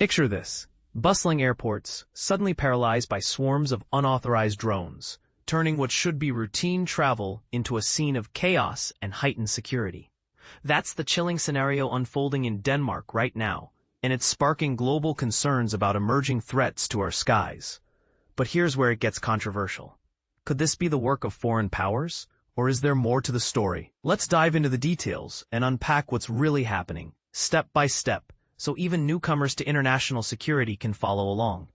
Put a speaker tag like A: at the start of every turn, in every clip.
A: Picture this: bustling airports, suddenly paralyzed by swarms of unauthorized drones, turning what should be routine travel into a scene of chaos and heightened security. That's the chilling scenario unfolding in Denmark right now, and it's sparking global concerns about emerging threats to our skies. But here's where it gets controversial. Could this be the work of foreign powers, or is there more to the story? Let's dive into the details and unpack what's really happening, step by step, so even newcomers to international security can follow along.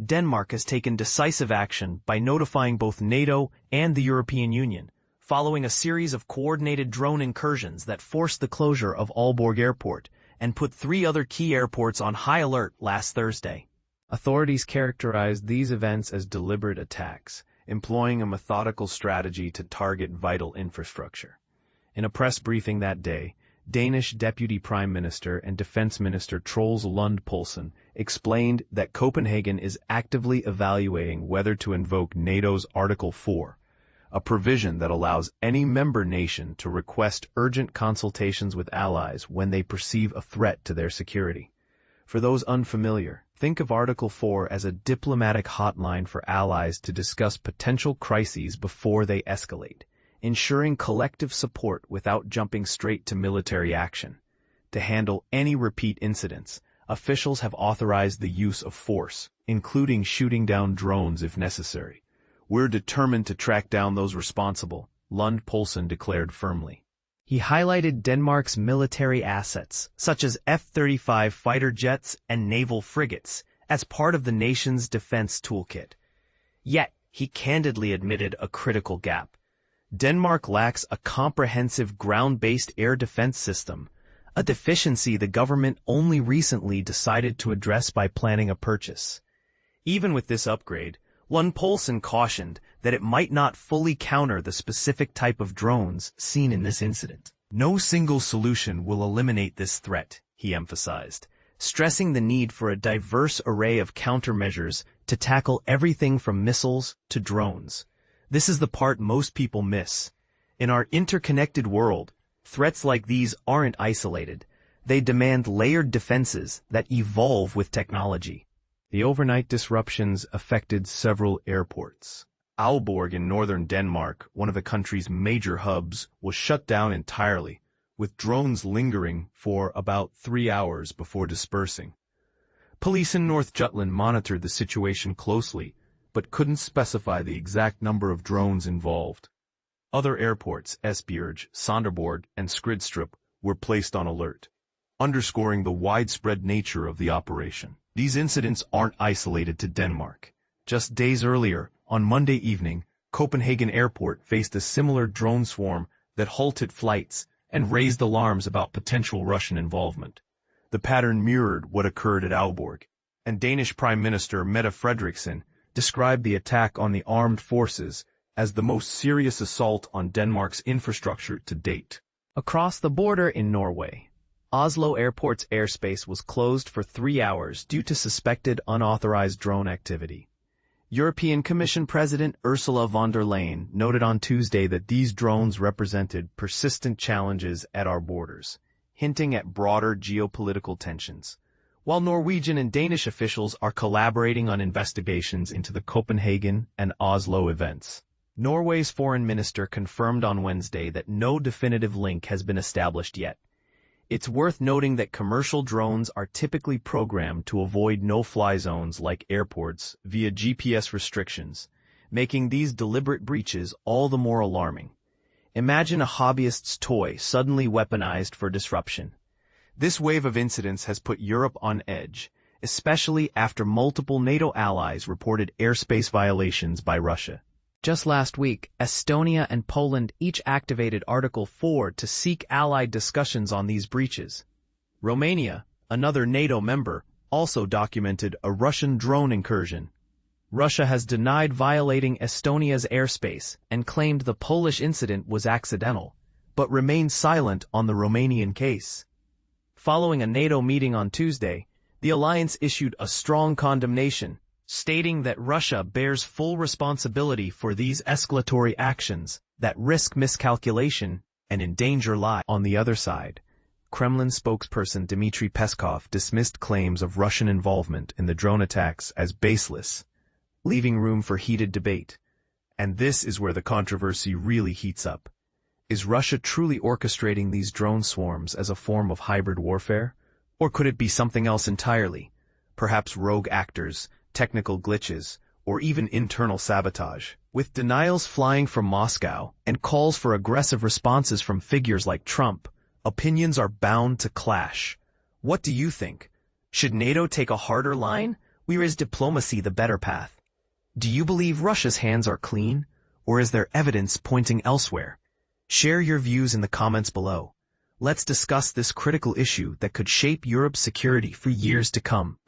A: Denmark has taken decisive action by notifying both NATO and the European Union, following a series of coordinated drone incursions that forced the closure of Aalborg Airport and put 3 other key airports on high alert last Thursday. Authorities characterized these events as deliberate attacks, employing a methodical strategy to target vital infrastructure. In a press briefing that day, Danish Deputy Prime Minister and Defense Minister Troels Lund Poulsen explained that Copenhagen is actively evaluating whether to invoke NATO's Article 4, a provision that allows any member nation to request urgent consultations with allies when they perceive a threat to their security. For those unfamiliar, think of Article 4 as a diplomatic hotline for allies to discuss potential crises before they escalate, ensuring collective support without jumping straight to military action. To handle any repeat incidents, officials have authorized the use of force, including shooting down drones if necessary. We're determined to track down those responsible, Lund Poulsen declared firmly. He highlighted Denmark's military assets, such as F-35 fighter jets and naval frigates, as part of the nation's defense toolkit. Yet, he candidly admitted a critical gap. Denmark lacks a comprehensive ground-based air defense system, a deficiency the government only recently decided to address by planning a purchase. Even with this upgrade, Lund Poulsen cautioned that it might not fully counter the specific type of drones seen in this incident. No single solution will eliminate this threat, he emphasized, stressing the need for a diverse array of countermeasures to tackle everything from missiles to drones. This is the part most people miss. In our interconnected world, threats like these aren't isolated. They demand layered defenses that evolve with technology. The overnight disruptions affected several airports. Aalborg in northern Denmark, one of the country's major hubs, was shut down entirely, with drones lingering for about 3 hours before dispersing. Police in North Jutland monitored the situation closely, but couldn't specify the exact number of drones involved. Other airports, Esbjerg, Sonderborg, and Skrydstrup, were placed on alert, underscoring the widespread nature of the operation. These incidents aren't isolated to Denmark. Just days earlier, on Monday evening, Copenhagen Airport faced a similar drone swarm that halted flights and raised alarms about potential Russian involvement. The pattern mirrored what occurred at Aalborg, and Danish Prime Minister Mette Frederiksen described the attack on the armed forces as the most serious assault on Denmark's infrastructure to date. Across the border in Norway, Oslo Airport's airspace was closed for 3 hours due to suspected unauthorized drone activity. European Commission President Ursula von der Leyen noted on Tuesday that these drones represented persistent challenges at our borders, hinting at broader geopolitical tensions. While Norwegian and Danish officials are collaborating on investigations into the Copenhagen and Oslo events, Norway's foreign minister confirmed on Wednesday that no definitive link has been established yet. It's worth noting that commercial drones are typically programmed to avoid no-fly zones like airports via GPS restrictions, making these deliberate breaches all the more alarming. Imagine a hobbyist's toy suddenly weaponized for disruption. This wave of incidents has put Europe on edge, especially after multiple NATO allies reported airspace violations by Russia. Just last week, Estonia and Poland each activated Article 4 to seek allied discussions on these breaches. Romania, another NATO member, also documented a Russian drone incursion. Russia has denied violating Estonia's airspace and claimed the Polish incident was accidental, but remained silent on the Romanian case. Following a NATO meeting on Tuesday, the alliance issued a strong condemnation, stating that Russia bears full responsibility for these escalatory actions that risk miscalculation and endanger lives. On the other side, Kremlin spokesperson Dmitry Peskov dismissed claims of Russian involvement in the drone attacks as baseless, leaving room for heated debate. And this is where the controversy really heats up. Is Russia truly orchestrating these drone swarms as a form of hybrid warfare? Or could it be something else entirely? Perhaps rogue actors, technical glitches, or even internal sabotage? With denials flying from Moscow and calls for aggressive responses from figures like Trump, opinions are bound to clash. What do you think? Should NATO take a harder line, or is diplomacy the better path? Do you believe Russia's hands are clean, or is there evidence pointing elsewhere? Share your views in the comments below. Let's discuss this critical issue that could shape Europe's security for years to come.